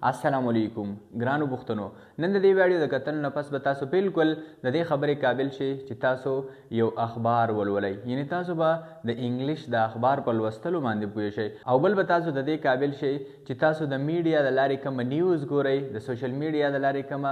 अस्सलाम वालेकुम ګرانو پښتنو نن د دې ویډیو د کتل نه پس به تاسو بالکل د دې خبرې قابل شئ چې تاسو یو اخبار ولولئ، یعنی تاسو به د انګلیش د اخبار په لوستلو باندې پوه شئ، او بل به تاسو د دې قابل شئ چې تاسو د میډیا د لارې کوم نیوز ګورئ، د سوشل میډیا د لارې کوم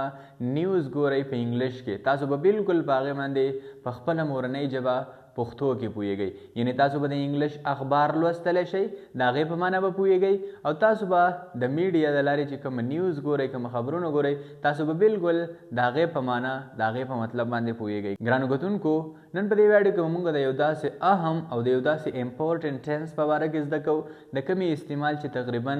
نیوز ګورئ په انګلیش کې، تاسو به بالکل په هغې باندې په خپله مورنۍ ژبه پښتو کې پوهیږئ، یعنی تاسو به د انګلیش اخبار لوستلی شئ، د هغې په معنا به پوهیږئ، او تاسو به د میډیا د لارې چې کوم نیوز ګورئ، کوم خبرونه ګورئ، تاسو به بالکل د هغې په معنا د هغې په مطلب باندې پوهیږئ. ګرانو کتونکو نن په دې ویډیو کې موږ د یو داسې اهم او د یو داسې امپورټنټ ټینس په باره کې زده کوو د کومې استعمال چې تقریبا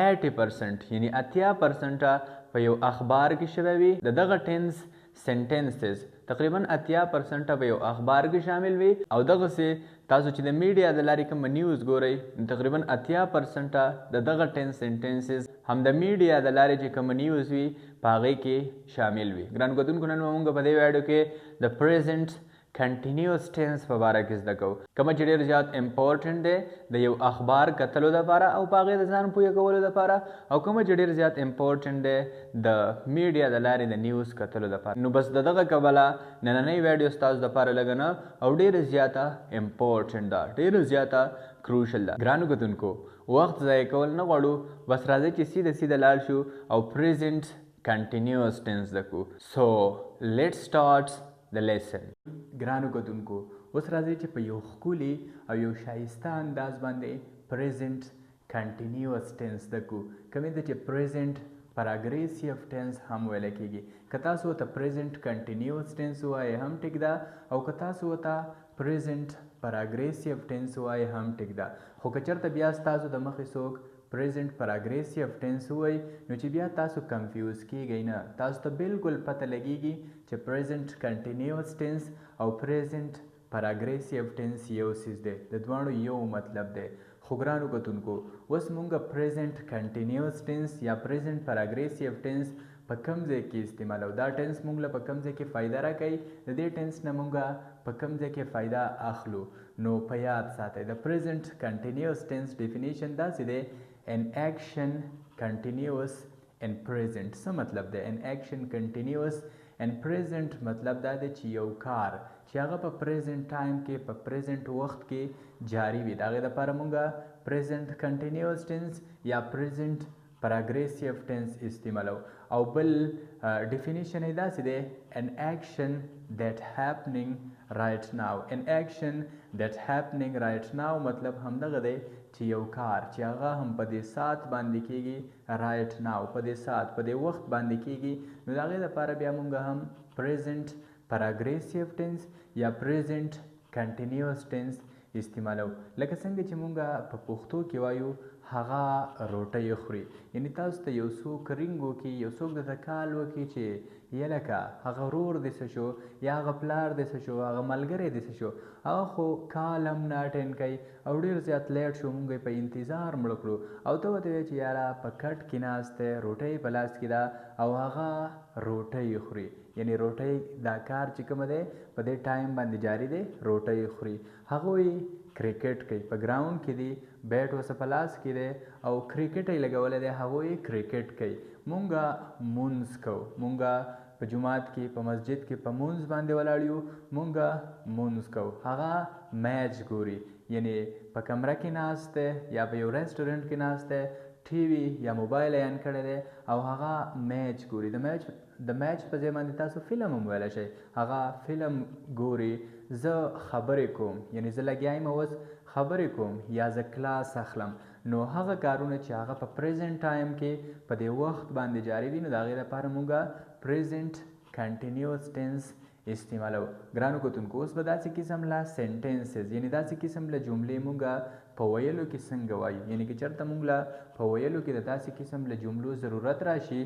80% یعنی 80% په یو اخبار کې شوی وي. د دغه ټینس سنټنسز تقریبا 80% په یو اخبار کې شامل وي، او دغسې تاسو چې د میډیا د لارې کوم نیوز ګورئ تقریبا 80% د دغه ټینس سنټنسز هم د میډیا د لارې چې کوم نیوز وي په هغې کې شامل وي. ګرانو کتونکو نن به موږ په دې ویډیو کې د پریزنټ کنټینیوس ټینس په باره کې زده کوو، کومه چې ډېر زیات امپورټنټ دی د یو اخبار کتلو دپاره او په هغې د ځان پوهه کولو دپاره، او کومه چې ډېر زیات امپورټنټ دی د میډیا د لارې د نیوز کتلو دپاره. نو بس د دغه کبله نننۍ ویډیو ستاسو دپاره لږه نه او ډېره زیاته امپورټنټ ده، ډېره زیاته کروشل ده. ګرانو کتونکو وخت ضایع کول نه غواړو، بس راځئ چې سیده سیده لاړ شو او پریزنټ کنټینیوس ټینس زده کړو. سو لیټس سټارټ د لیسن. ګرانو کتونکو اوس راځئ چې په یو ښکلي او یو ښایسته انداز باندې پریزنټ کنټینیوس ټینس زده کړو، کومې ته چې پریزنټ پراګریسیو ټینس هم ویلی کېږي. که تاسو ورته پریزنټ کنټینیوس ټینس ووایئ هم ټیک ده، او که تاسو ورته پریزنټ پراګریسیو ټینس ووایئ هم ټیک ده، خو که چېرته بیا ستاسو د مخې څوک پریزنټ پراګریسیو ټینس ووایي نو چې بیا تاسو کنفیوز کیږئ نه، تاسو ته بالکل پته لګیږي چې پریزنټ کنټینیوس ټینس او پریزنټ پراګریسیو ټینس یو څیز دی، د دواړو یو مطلب دی. خو ګرانو کتونکو اوس مونږ پریزنټ کنټینیوس ټینس یا پریزنټ پراګریسیو ټینس په کوم ځای کې استعمالو، دا ټینس مونږ له په کوم ځای کې فایده راکوي، د دې ټینس نه مونږ په کوم ځای کې فایده اخلو. نو په یاد ساتئ د پریزنټ کنټینیوس ټینس ډیفینیشن داسې دی: an action continuous and present. څه مطلب دی an action continuous and present؟ مطلب دا دی چې یو کار چې هغه په پریزنټ ټایم کې په پریزنټ وخت کې جاری وي، د هغې دپاره مونږ پریزنټ کنټینیوس ټینس یا پریزنټ پراګریسیو ټینس استعمالو. او بل ډیفینیشن یې داسې دی: an action that happening right now. an action that happening right now مطلب همدغه دی چې یو کار چې هغه هم په دې ساعت باندې کیږي، رایټ ناو په دې ساعت په دې وخت باندې کیږي، نو د هغې دپاره بیا مونږ هم پریزنټ پراګریسیو ټینس یا پریزنټ کنټینیوس ټینس استعمالو. لکه څنګه چې مونږ په پښتو کې وایو هغه روټۍ خوري، یعنی تاسو ته یو څوک رینګ وکړي، یو څوک درته کال وکړي چې یلکه هغه ورور دې څه شو یا هغه پلار دې څه شو، هغه ملګری دې څه شو، هغه خو کال هم نه اټینډ کوي او ډېر زیات لیټ شو، مونږ یې په انتظار مړه کړو، او ته ورته وایې چې یاره په کټ کې ناست دی، روټۍ په لاس کې ده او هغه روټۍ خوري، یعنی روټۍ دا کار چې کومه دی په دې ټایم باندې جاری دی، روټۍ خوري. هغوی کرکټ کوي، په ګراونډ کې دی، بیټ ورسره په لاس کې دی او کرکټ یې لګولی دی، هغوی کرکټ کوي. مونږ مونځ کوو، مونږ په جومات کې په مسجد کې په مونځ باندې ولاړ یو، مونږ مونځ کوو. هغه میچ ګوري، یعنی په کمره کې ناست دی یا په یو ریسټورنټ کې ناست دی، ټي وي یا موبایل یې آن کړی دی او هغه میچ ګوري. د میچ په ځای باندې تاسو فلم هم ویلی شئ، هغه فلم ګوري. زه خبرې کوم، یعنی زه لګیا یم اوس خبرې کوم یا زه کلاس اخلم، نو هغه کارونه چې هغه په پریزنټ ټایم کې په دې وخت باندې جاری وي، نو د هغې لپاره مونږ پریزنټ کنټینیوس ټینس استعمالو. ګرانو کتونکو اوس به داسې قسم له سنټنسز یعنی داسې قسم له جملې مونږ په ویلو کې څنګه وایو، یعنی که چېرته مونږ له په ویلو کې د داسې قسم له جملو ضرورت راشي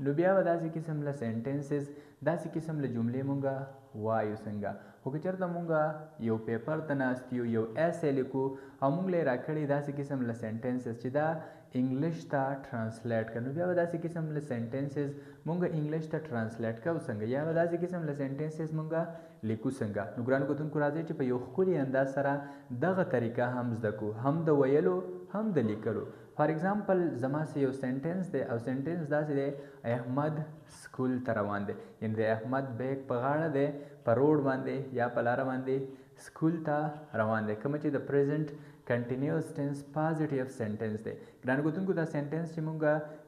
نو بیا به داسې قسم له سنټنسز داسې قسم له جملې مونږ وایو څنګه. خو که چېرته مونږ یو پیپر ته ناست یو، یو ایسې لیکو او مونږ له یې راکړي داسې قسم له سنټنسز چې دا انګلیش ته ټرانسلیټ کړو، نو بیا به داسې قسم له سنټنسز مونږ انګلیش ته ټرانسلیټ کوو څنګه، یا به داسې قسم له سنټنسز مونږ لیکو څنګه. نو ګرانو کتونکو راځئ چې په یو ښکلي انداز سره دغه طریقه هم زده کړو، هم د ویلو هم د لیکلو. فار ایگزامپل زما سه یو سنټنس دی او سنټنس داسې دی احمد سکول ته روان دی، یعنی د احمد بیگ په غاړه دی، په روډ باندې یا په لاره باندې سکول ته روان دی، کومه چې د پریزنټ کنټینیوس ټینس پازیټیو سنټنس دی. ګرانو کتونکو دا سنټنس چې مونږ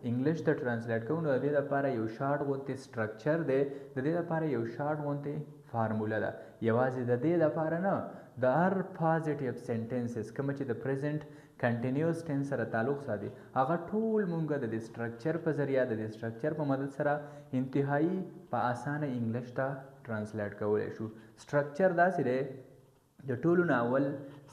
انګلیش ته ټرانسلیټ کوو نو د دې لپاره یو شارټ غونتې سټرکچر دی، د دې لپاره یو شارټ غونتې فارموله ده. یوازې د دې لپاره نه، د هر پازیټیو سنټنسز کومه چې د پریزنټ کنټینیوس ټینس سره تعلق ساتي هغه ټول مونږ د دې سټرکچر په ذریعه د دې سټرکچر په مدد سره انتهایی په اسانه انګلیش ته ټرانسلیټ کولی شو. سټرکچر داسې دی د ټولو نه اول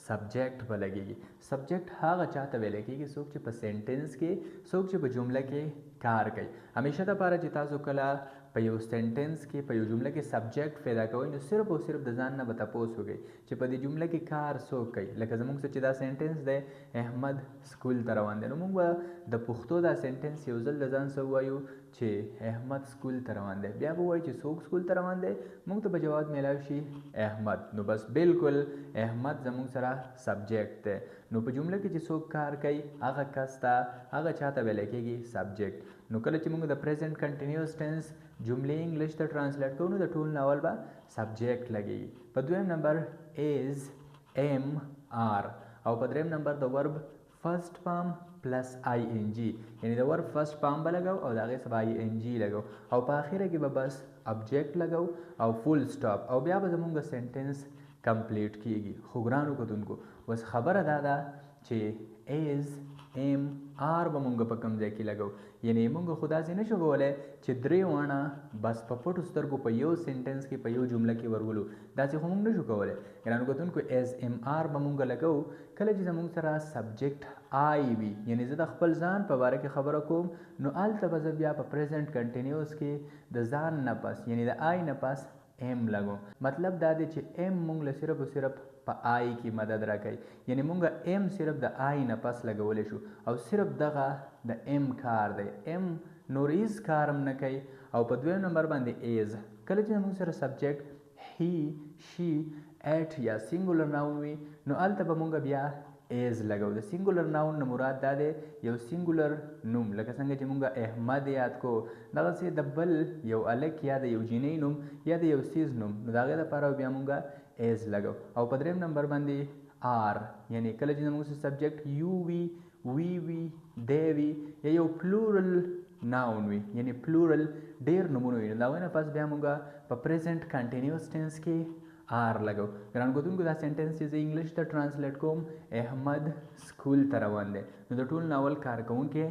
سبجیکټ به لګېږي. سبجیکټ هغه چاته ویلی کېږي څوک چې په سنټنس کې، څوک چې په جمله کې کار کوي. همیشه دپاره چې تاسو کله په یو سنټنس کې په یو جمله کې سبجیکټ پیدا کوئ نو صرف او صرف د ځان نه به تپوس وکړئ چې په دې جمله کې کار څوک کوي. لکه زموږ سره چې دا سنټنس دی احمد سکول ته روان دی، نو موږ به د پښتو دا سنټنس یو ځل د ځان سره ووایو چې احمد سکول ته روان دی، بیا به ووایو چې څوک سکول ته روان دی، موږ ته به جواب میلاو شي احمد. نو بس بالکل احمد زموږ سره سبجیکټ دی. نو په جمله کې چې څوک کار کوي هغه کس ته، هغه چاته ویلی کېږي سبجیکټ. نو کله چې موږ د پریزنټ کنټینیوس ټینس جملې انګلیش ته ټرانسلیټ کوو نو د ټول نه اول به سبجیکټ لګېږي. په دویم نمبر ایز ایم آر او په دریم نمبر د ورب فرست فارم پلس آئی این جی، یعنی د ورب فرست فارم به لګو او د هغې څخه آئی این جی لګو او په اخره کې به بس ابجیکټ لګو او فول سټاپ او بیا به زموږ سنټنس کمپلیټ کیږي. خو ګرانو کتونکو اوس خبره دا ده چې ایز ایم آر به مونږ په کوم ځای کې لګو، یعنی مونږ خو داسې نشو کولی چې درې واڼه بس په پټو سترګو په یو سنټنس کې په یو جمله کې ورولو، داسې خو مونږ نشو کولی. ګرانو کتونکو ایز ایم آر به مونږ لګو کله چې زموږ سره سبجیکټ آی وي، یعنی زه د خپل ځان په باره کې خبره کوم نو هلته به زه بیا په پریزنټ کنټینیوس کې د ځان نه پس یعنی د آی نه پس ایم لګو. مطلب دا دی چې ایم مونږ له صرف او صرف په آی کې مدد راکوي، یعنی مونږ ایم صرف د آی نه پس لګولی شو او صرف دغه د ایم کار دی، ایم نور هیڅ کار هم نه کوي. او په دویم نمبر باندې ایز کله چې مونږ سره سبجیکټ هی شي ایټ یا سینګولر ناون وي نو هلته به مونږ بیا ایز لګو. د سینګولر ناون نه مراد دا دی یو سینګولر نوم، لکه څنګه چې مونږ احمد یاد کو دغسې د بل یو الک یا د یو جینۍ نوم یا د یو سیز نوم، نو د هغې دپاره بیا مونږ ایز لګو. او په دریم نمبر باندې آر، یعنی کله چې زموږ سبجیکټ یو وي، وی وي، دی وي یا یو پلورل ناون وي، یعنی پلورل ډېر نومونه وي، نو د هغوی نه پس بیا مونږ په پریزنټ کنټینیوس ټینس کې آر لګو. ګرانو کتونکو دا سنټنس چې زه انګلیش ته ټرانسلیټ کوم احمد سکول ته روان دی، نو د ټول ناول کارکوونکی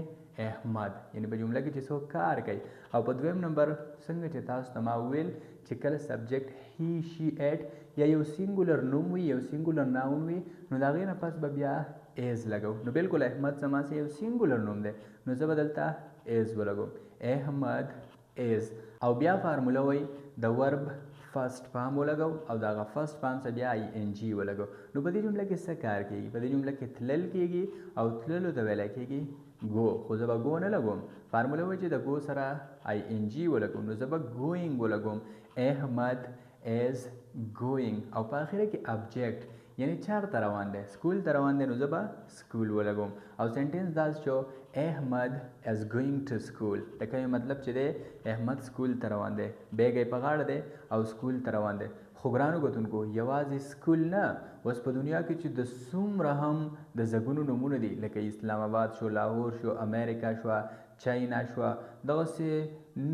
احمد، یعنی په جمله کې چې څوک کار کوي. او په دویم نمبر څنګه چې تاسو ته ما وویل چې کله سبجیکټ هی شي ایټ یا یو سینګولر نوم وي، یو سینګولر ناون وي، نو د هغې نه پس به بیا ایز لګو. نو بالکل احمد زما سه یو سینګولر نوم دی نو زه به دلته ایز ولګوم، احمد ایز. او بیا فارموله وایي د ورب فرست فارم ولګو او د هغه فرست فارم څخه بیا آئی این جی ولګو. نو په دې جمله کې څه کار کېږي؟ په دې جمله کې تلل کېږي او تللو ته ویلی کېږي ګو، خو زه به ګو نه لګوم. فارموله وایي چې د ګو سره آئی این جی ولګوم، نو زه به ګوینګ ولګوم، احمد ایز ګوینګ. او په اخره کې ابجیکټ یعنی چېرته روان دی، سکول ته روان دی، نو زه به سکول ولګوم. او سنټنس داسې شو احمد از ګوینګ ټو سکول، لکه یو مطلب چې دی احمد سکول ته روان دی، بیګ یې په غاړه دی او سکول ته روان دی. خو ګرانو کتونکو یوازې سکول نه، اوس په دنیا کې چې د څومره هم د زګونو نومونه دي لکه اسلام آباد شو، لاهور شو، امریکا شوه، چاینا شوه، دغسې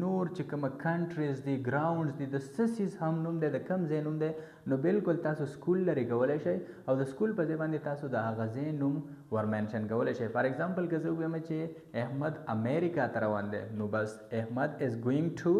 نور چې کومه کنټریز دي، ګراونډز دي، د څه څیز هم نوم دی، د کوم ځای نوم دی، نو بالکل تاسو سکول لرې کولی شئ او د سکول په ځای باندې تاسو د هغه ځای نوم ور منشن کولی شئ. فار ایگزامپل که زه ووایم چې احمد امریکا ته روان دی نو بس احمد از ګوینګ ټو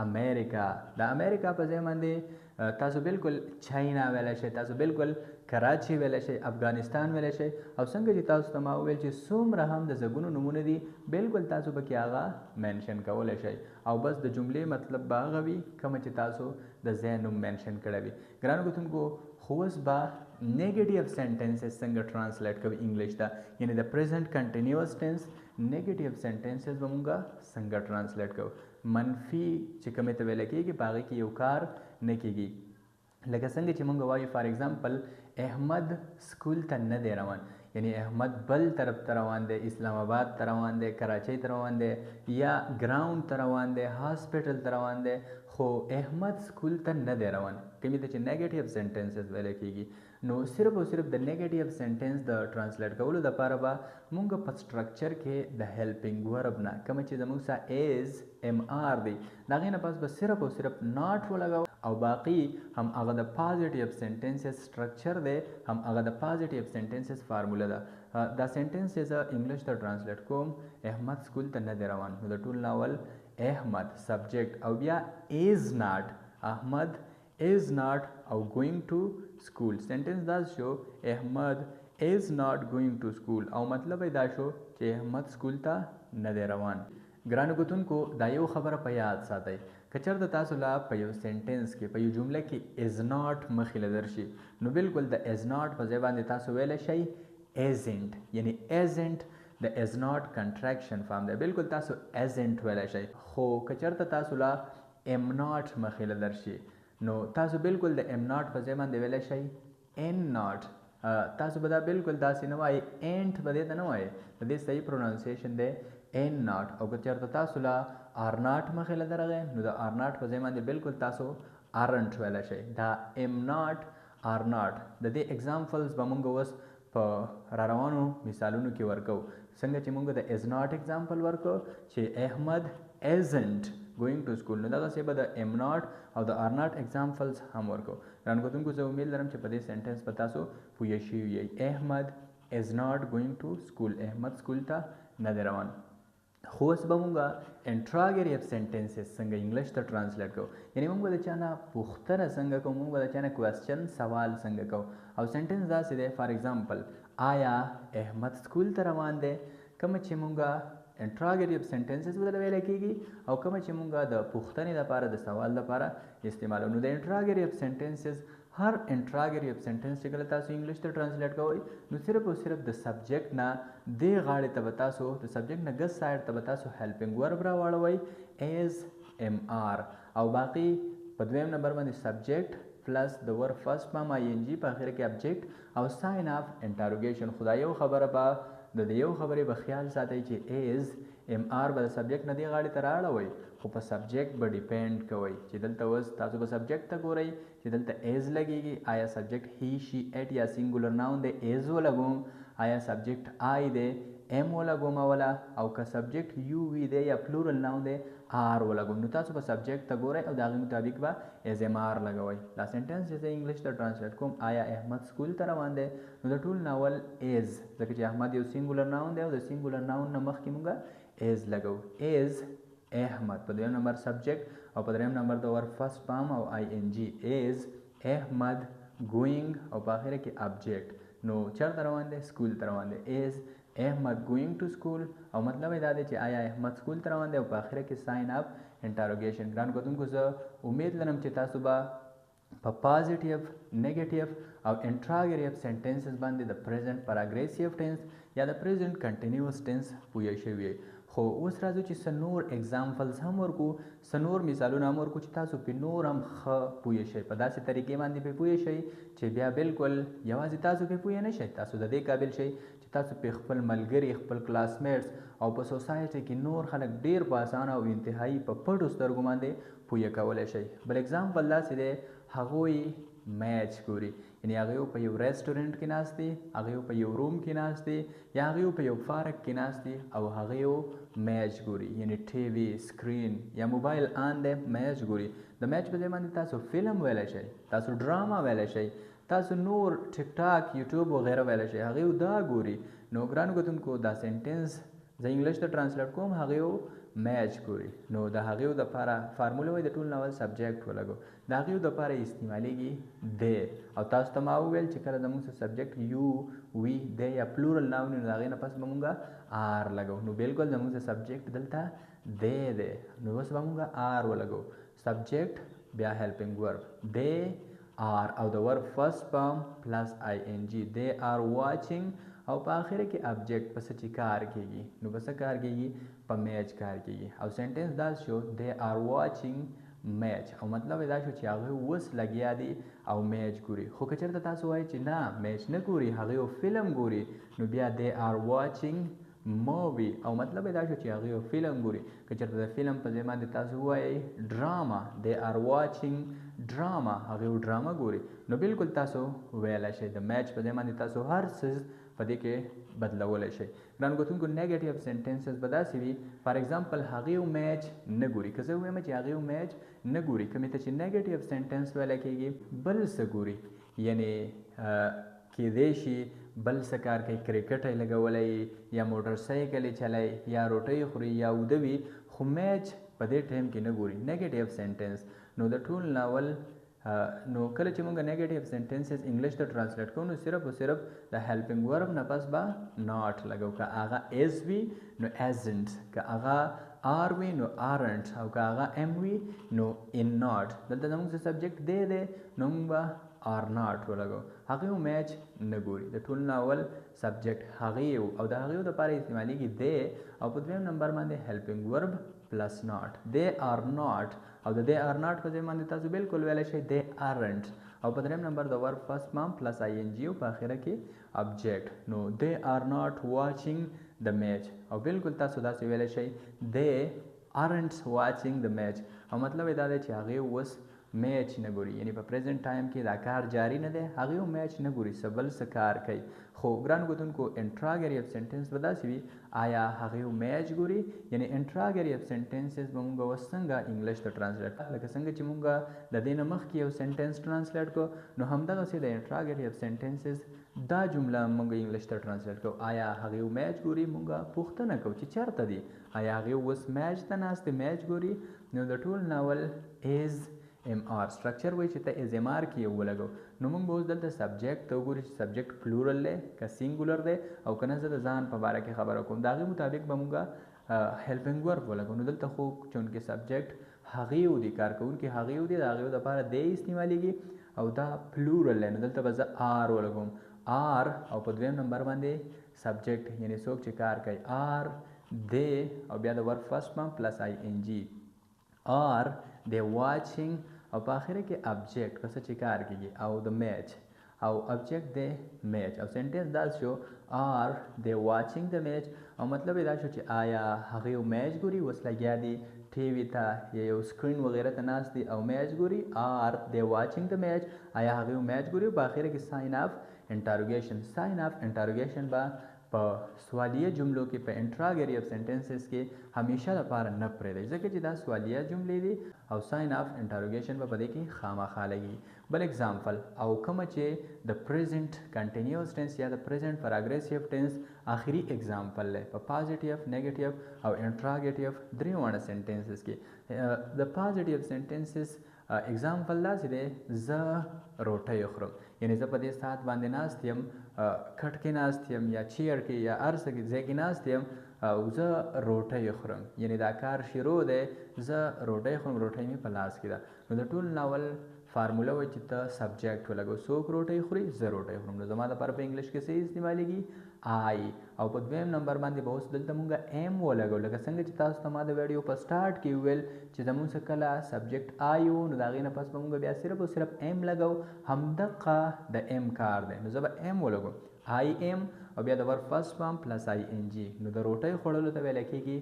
امریکا. د امریکا په ځای باندې تاسو بالکل چاینا ویلی شئ، تاسو بالکل کراچي ویلی شئ، افغانستان ویلی شئ. او څنګه چې تاسو ته ما وویل چې څومره هم د زګونو نومونه دي بالکل تاسو پکې هغه منشن کولی شئ او بس د جملې مطلب به هغه وي کومه چې تاسو د ځای نوم منشن کړی وي. ګرانو کتونکو خو اوس به نیګیټیو سنټنسز څنګه ټرانسلیټ کوي انګلیش ته، یعنی د پریزنټ کنټینیوس ټینس نیګیټیو سنټنسز به مونږ څنګه ټرانسلیټ کوو. منفي چې کومې ته ویلی کېږي په هغې کې یو کار نه کېږي، لکه څنګه چې مونږ وایو فار ایگزامپل احمد سکول ته نه دی روان، یعنی احمد بل طرف ته روان دی، اسلام آباد ته روان دی، کراچۍ ته روان دی، یا ګراوند ته روان دی، هاسپټل ته روان دی، خو احمد سکول ته نه دی روان. کومې ته چې نیګیټیو سنټنسز ویل کېږي. نو صرف او صرف د نیګیټیو سنټنس د ټرانسلیټ کولو دپاره به مونږ په سټرکچر کې د هیلپینګ ورب نه کوم چې زموږ سره ایز ام آر دی د هغې نه پس به صرف او صرف ناټ ولګوو او باقي هم هغه د پازیټیو سنټنسز سټرکچر دی، هم هغه د پازیټیو سنټنسز فارموله ده. دا سنټنس چې زه انګلیش ته ټرانسلیټ کوم، احمد سکول ته نه دی روان، نو د ټول ناول احمد سبجیکټ او بیا ایز ناٹ، احمد is not او going to school. sentence دا شو احمد is not going to school او مطلب دا شو چې احمد سکول ته نه دی روان. ګرانو کتونکو دا یو خبره په یاد ساتئ، که چېرته تاسو لا په یو سنټنس کې په یو جمله کې is not مخې له درشي نو بالکل د is not په ځای باندې تاسو ویلی شئ isn't، یعنی isn't د is not contraction فارم دی، بالکل تاسو isn't ویلی شئ. خو که چېرته تاسو لا am not مخې له درشي نو تاسو بالکل د ام ناٹ په ځای باندې ویلی شئ ان ناٹ. تاسو به دا بالکل داسې نه وایئ، اینټ به دې ته نه وایئ، د دې صحیح پرونانسیشن دی ان ناٹ. او که چېرته تاسو لا آر ناٹ مخې له درغی نو د آر ناٹ په ځای باندې بالکل تاسو آرنټ ویلی شئ. دا ام ناٹ آر ناٹ د دې اگزامپلز به مونږ اوس په را روانو مثالونو کې ورکو. څنګه چې مونږ د از ناٹ اگزامپل ورکو چې احمد isn't going to school، نو دغسې به د ام ناٹ او د آر ناٹ اگزامپلز هم ورکو. ګرانو کتونکو زه امید لرم چې په دې سنټنس به تاسو پوه شوي یئ. احمد is not going to school، احمد سکول ته نه دی روان. خو اوس به مونږ انټراګریټ سنټنسز څنګه انګلیش ته ټرانسلیټ کوو، یعنی مونږ به د چا نه پوښتنه څنګه کوو، مونږ به د چا نه کوېسچن سوال څنګه کوو. او سنټنس داسې دی فار ایگزامپل آیا احمد سکول ته روان دی، کومه چې مونږ انټراګریټ سنټنسز بدل ویل کېږي او کومه چې مونږ د پوښتنې لپاره د سوال لپاره استعمالو. نو د انټراګریټ سنټنسز هر انټراګریټ سنټنس چې کله تاسو انګلیش ته ټرانسلیټ کوئ نو صرف او صرف د سبجیکټ نه دې غاړې ته به تاسو د سبجیکټ نه ګس سایډ ته به تاسو هیلپینګ ورب راواړوئ ایز ام آر، او باقي په دویم نمبر باندې سبجیکټ پلس د ور فرست فارم آی ان جی په اخر کې ابجیکټ او ساین آف انټروګیشن. خو دا یو خبره به د دې یو خبرې به خیال ساتئ چې ایز ام آر به د سبجیکټ نه دې غاړې ته رااړوئ، خو په سبجیکټ به ډیپینډ کوئ چې دلته اوس تاسو به سبجیکټ ته ګورئ چې دلته ایز لګیږي، آیا سبجیکټ هی شي ایټ یا سینګولر ناون دی ایز ولګوم، آیا سبجیکټ آی دی ایم ولګوم اوله، او که سبجیکټ یو وی دی یا پلورل ناون دی آر ولګوم. نو تاسو به سبجیکټ ته ګورئ او د هغې مطابق به ایز ام آر لګوئ. دا سنټنس چې زه انګلیش ته ټرانسلیټ کوم آیا احمد سکول ته روان دی، نو د ټول ناول ایز، ځکه چې احمد یو سینګولر ناون دی او د سینګولر ناون نه مخکې مونږ ایز لګو. ایز احمد په دویم نمبر سبجیکټ او په دریم نمبر د ور فرست فارم او آی ان جی. ایز احمد ګوینګ او په اخره کې ابجیکټ. نو چېرته روان دی؟ سکول ته روان دی. ایز احمد ګوینګ ټو سکول او مطلب یې دا دی چې آیا احمد سکول ته روان دی او په اخره کې ساین اپ انټروګیشن. ګرانو کتونکو زه امید لرم چې تاسو به په پازیټیو، نیګیټیو او انټراګریټ سنټنسز باندې د پریزنټ پراګریسیو ټینس یا د پریزنټ کنټینیوس ټینس پوه شوي. خو اوس راځو چې څه نور اگزامپلز هم ورکو، څه نور مثالونه هم ورکو چې تاسو پې نور هم ښه پوه شئ، په داسې طریقې باندې پې پوه شئ چې بیا بالکل یوازې تاسو پې پوه نه شئ، تاسو د دې قابل شئ چې تاسو پې خپل ملګري، خپل کلاسمیټس او په سوسایټي کې نور خلک ډیر په اسانه او انتهایی په پټو سترګو باندې پوه کولی شئ. بل اگزامپل داسې دی هغوی میچ ګوري، یعنی هغوی په یو ریسټورنټ کې ناست دي، هغوی په یو روم کې ناست دي یا هغوی په یو پارک کې ناست دي او هغوی میچ ګوري، یعنی ټي وي سکرین یا موبایل آن دی میچ ګوري. د میچ په ځای باندې تاسو فلم ویلی شئ، تاسو ډراما ویلی شئ، تاسو نور ټیک ټاک یوټیوب وغیره ویلی شئ، هغوی دا ګوري. نو ګرانو کتونکو دا سنټنس زه انګلیش ته ټرانسلیټ کوم هغوی میچ ګوري، نو د هغوی دپاره فارموله وایي د ټول ناول سبجیکټ ولګو، د هغوی دپاره استعمالیږي دی. او تاسو ته ما وویل چې کله زموږ څه سبجیکټ یو وي دی یا پلورل ناون نو د هغې نه پس به مونږ آر لګو. نو بالکل زموږ څه سبجیکټ دلته دی دی، نو اوس به مونږ آر ولګو. سبجیکټ بیا هیلپینګ ورب دی آر او د ور فرست فارم پلس آی ان جی. دی آر واچینګ او په آخره کې ابجیکټ په څه چې کار کېږي، نو په څه کار کېږي؟ په میچ کار کېږي. او سنټنس دا شو دی آر واچینګ میچ او مطلب دا شو چې هغه اوس لګیا دي او میچ ګوري. خو که چېرته تاسو وایئ چې نه میچ نه ګوري هغه یو فلم ګوري نو بیا they are watching movie او مطلب دا شو چې هغه یو فلم ګوري. که چېرته د فلم په ځای باندې تاسو ووایئ ډراما they are watching ډراما هغه یو ډراما ګوري نو بالکل تاسو ویلی شئ. د میچ په ځای باندې تاسو هر څه په دې کې بدلولی شئ. ګرانو کتونکو نیګیټیو سینټنسز به داسې وي فار ایگزامپل هغې یو میچ نه ګوري. که زه ووایم چې هغې یو میچ نه ګوري کومې ته چې نیګیټیو سینټنس ویلی کېږي بل څه ګوري یعنې کیدای شي بل څه کار کوي کرکټ یې لګولی یا موټر سایکل یې چلی یا روټۍ خوري یا اوده وي خو میچ په دې ټایم کې نه ګوري نیګیټیو سینټنس. نو د ټول ناول نو کله چې موږ نیګیټیو سینټنسز انګلیش ته ټرانسلیټ کوو نو صرف او صرف د هیلپینګ ورب نه پس به ناٹ لګو. که هغه ایز وي نو ایزنټ، که هغه آر وي نو آرنټ او که هغه ایم وي نو ان ناٹ. دلته زموږ څه سبجیکټ دی نو موږ به آر ناٹ ولګو. هغې یو میچ نه ګوري د ټول ناول سبجیکټ هغې یو او د هغې دپاره استعمالیږي دی او په دویم نمبر باندې هیلپینګ ورب پلس ناٹ. they are not او د they are not په ځای باندې تاسو بالکل ویلی شئ they aren't او په دریم نمبر د ورب فرست فارم پلس ING او په آخره کې object. نو they are not watching the match او بالکل تاسو داسې ویلی شئ they aren't watching the match او مطلب یې دا دی چې هغې اوس میچ نه ګوري یعنی په پریزنټ ټایم کې دا کار جاری نه دی هغې یو میچ نه ګوري څه بل څه کار کوي. خو ګرانو کتونکو انټراګریف سینټنس به داسې وي آیا هغې یو میچ ګوري یعنی انټراګریف سینټنسز به موږ اوس څنګه انګلیش ته ټرانسلیټ لکه څنګه چې موږ د دې نه مخکې یو سینټنس ټرانسلیټ کړو نو همدغسې د انټراګریف سینټنسز دا جمله موږ انګلیش ته ټرانسلیټ کوو. آیا هغې یو میچ ګوري موږ پوښتنه کوو چې چېرته دی آیا هغې اوس میچ ته ناست دی میچ ګوري. نو د ټول ناول ایز MR سټرکچر وایي چې ته از MR کې یو ولګو نو موږ به اوس دلته سبجیکټ ته وګورو چې سبجیکټ پلورل دی که سینګولر دی او که نه زه د ځان په باره کې خبره کوم د هغې مطابق به موږ هیلپینګ ورب ولګو. نو دلته خو چونکې سبجیکټ هغې یو دی کارکوونکي هغې یو دی د هغې دپاره دی استعمالیږي او دا پلورل دی نو دلته به زه آر ولګوم آر او په دویم نمبر باندې سبجیکټ یعنی څوک چې کار کوي آر دی او بیا د ورب فرست فارم پلس ING آر دی واچینګ او په آخره کې ابجیکټ پس چې کار کېږي او د میچ او ابجیکټ دی میچ او سینټنس دا شو آر دی واچینګ د میچ او مطلب یې دا شو چې آیا هغې یو میچ ګوري اوس لګیا دي ټي وي ته یا یو سکرین وغیره ته ناست دي او میچ ګوري آر دی واچینګ د میچ آیا هغې یو میچ ګوري او په آخره کې ساین آف انټاروګیشن ساین آف انټاروګیشن به په سوالیه جملو کې په انټراګریف سینټنسز کې همیشه لپاره نه پرېږدئ ځکه چې دا سوالیه جملې دي او ساین آف انټاروګیشن به په دې کې خامخا لګي. بل اگزامپل او کومه چې د پریزنټ کنټینیوس ټینس یا د پریزنټ پراګریسیو ټینس آخري اگزامپل دی په پازیټیو نیګیټیو او انټراګیټیو درې واړه سینټنسز کې. د پازیټیو سینټنسز اگزامپل داسې دی زه روټۍ خورم یعنی زه په دې ساعت باندې ناست یم کټ کې ناست یم یا چیر کې یا هر څه کې ځای کې ناست یم او زه روټۍ خورم یعنی دا کار شروع دی زه روټۍ خورم روټۍ مې په لاس کې ده. نو د ټول ناول فارموله وایي چې ته سبجیکټ ولګو څوک روټۍ خوري زه روټۍ خورم نو زما دپاره په انګلیش کې څه استعمالیږي آی او په دویم نمبر باندې به اوس دلته مونږ ایم ولګو لکه څنګه چې تاسو ته ما د ویډیو په سټارټ کې ویل چې زموږ څه کله سبجیکټ آی و نو د هغې نه پس به مونږ بیا صرف او صرف ایم لګو همدغه د ایم کار دی نو زه به ایم ولګو آی ایم او بیا د ورب فرست فارم پلس ING نو د روټۍ خوړلو ته ویلی کېږي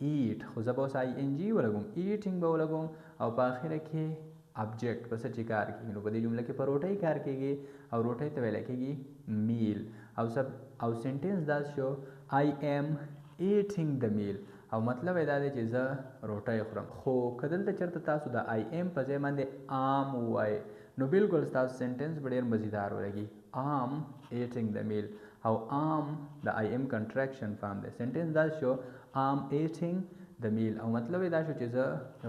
ایټ خو زه به اوس ING ولګوم ایټینګ به ولګوم او په آخره کې ابجیکټ پس چې کار کېږي نو په دې جمله کې په روټۍ کار کېږي او روټۍ ته ویلی کېږي میل او سینټنس دا شو I am eating the meal او مطلب یې دا دی چې زه روټۍ خورم. خو که دلته چېرته تاسو د I am په ځای باندې am ووایئ نو بالکل ستاسو سینټنس به ډېر مزیدار ولګي am eating the meal او am د I am کنټریکشن فارم دی. سینټنس دا شو am eating the meal او مطلب یې دا شو چې زه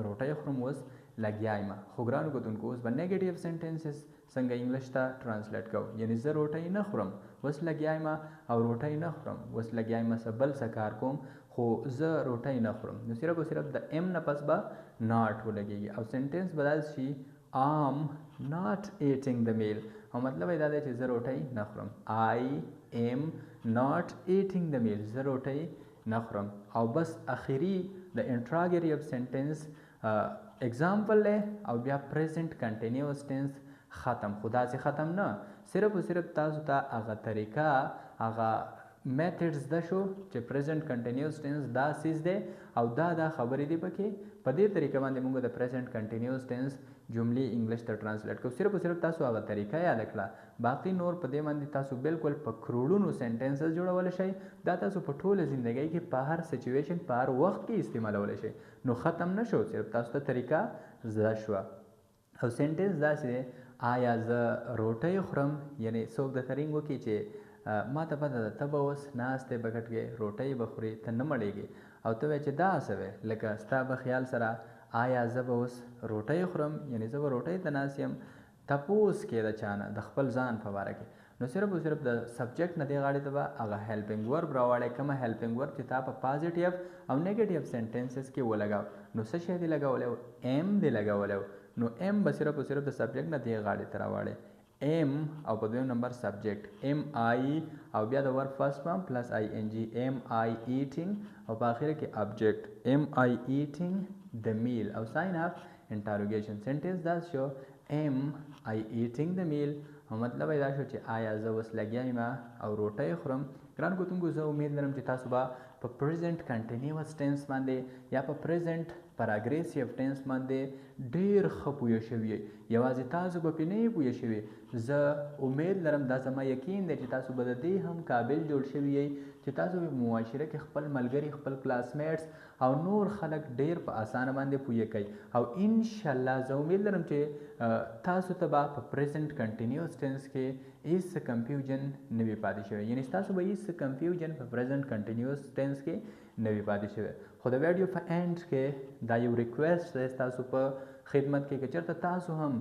روټۍ خورم اوس لګیا یم. خو ګرانو کتونکو اوس به نیګیټیو سینټنسز څنګه انګلیش ته ټرانسلیټ کوو یعنی زه روټۍ نه خورم اوس لګیا یم او روټۍ نه خورم اوس لګیا یم څه بل څه کار کوم خو زه روټۍ نه خورم نو صرف او صرف د ایم نه پس به ناٹ ولګېږي او سینټنس به داسې شي am not eating the meal او مطلب یې دا دی چې زه روټۍ نه خورم I am not eating the meal زه روټۍ نه خورم. او بس اخري د انټراګریف سینټنس एग्जाम्पल دی او بیا پریزنٹ کنټینیوس ټینس ختم خو داسې ختم نه صرف او صرف تاسو ته هغه طریقه هغه میتھډز زده شو چې پریزنٹ کنټینیوس ټینس دا سیز دی او دا خبرې دي پکې په دې طریقه باندې موږ د پریزنٹ کنټینیوس ټینس جملې انګلیش ته ټرانسلیټ کوو صرف او صرف تاسو هغه طریقه یاد کړه باقي نور په دې باندې تاسو بالکل په کروڑونو سنټنسز جوړولی شئ دا تاسو په ټوله زندګۍ کې په هر سچویشن په هر وخت کې استعمالولی شئ نو ختم نه شو صرف تاسو ته طریقه زده شوه او سنټنس داسې دی آیا زه روټۍ خورم یعنی څوک درته رینګ وکړي چې ما ته پته ده ته به اوس ناست یې بکټ کې روټۍ به خورې ته نه مړېږې او ته وایې چې دا څه وی لکه ستا به خیال سره آیا زه به اوس روټۍ خورم یعنی زه به روټۍ ته ناست یم تپوس کې د چا نه د خپل ځان په باره کې نو صرف او صرف د سبجیکټ نه دې غاړې ته به هغه هیلپینګ ورب راوړی کومه هیلپینګ ورب چې تا په پازیټیو او نیګیټیو سنټنسز کې ولګاو نو څه شی دې لګولی ایم دې لګولی نو ایم به صرف او صرف د سبجیکټ نه دې غاړې ته راوړی ایم او په دویم نمبر سبجیکټ ایم آی او بیا د ورب فرست فارم پلس آی ان جی ایم آی ایټینګ او په اخر کې ابجیکټ ایم آی ایټینګ د میل او ساین اف انټروګیشن سنټنس دا شو ایم آی ایټینګ د میل او مطلب دا شو چې آیا زه اوس لګیا یم او روټۍ خورم ګران کوتونکو زه امید لرم چې تاسو به په پریزنټ کنټینیوس ټینس باندې یا په پریزنټ پراګریسیو ټینس باندې ډیر ښه پوه شوي یوازې تاسو به پرې نه یې پوه شوي زه امید لرم دا زما یقین دی چې تاسو به د دې هم قابل جوړ شوي یئ چې تاسو په معاشره کې خپل ملګري خپل کلاسمیټس او نور خلک ډیر په اسانه باندې پوه کوي او ان شاء الله زه امید لرم چې تاسو ته به په پریزنټ کنټینیوس ټینس کې هیڅ کنفیوژن نه وي پاتې شوی یعنی تاسو به هیڅ کنفیوژن په پریزنټ کنټینیوس ټینس کې نه وي پاتې شوی خو د ویډیو په اینډ کې دا یو ریکویسټ دی تاسو په خدمت کې که چېرته تاسو هم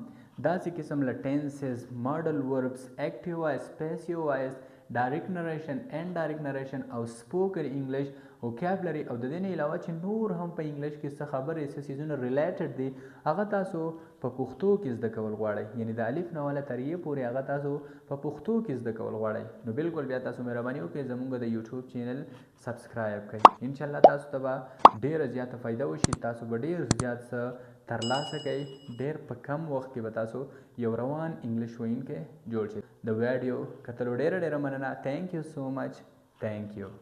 داسې قسم له ټینسز ماډل وربس ایکټیو وایس پیسیو وایس ډایرکټ نریشن اینډ ډایرکټ نریشن او سپوکن انګلیش وکیبلري او د دې نه علاوه چې نور هم په انګلیش کې څه خبرې څه څیزونه ریلیټډ دي هغه تاسو په پښتو کې زده کول غواړئ یعنی د الف نه والا تر یې پورې هغه تاسو په پښتو کې زده کول غواړئ نو بالکل بیا تاسو مهرباني وکړئ زموږ د یوټیوب چینل سبسکرایب کړئ انشاءالله تاسو ته به ډیره زیاته فایده وشي تاسو به ډیر زیات څه ترلاسه کوئ ډیر په کم وخت کې به تاسو یو روان انګلیش ویونکی جوړ شئ د ویډیو کتلو ډیره مننه تھینک یو سو مچ تھینک یو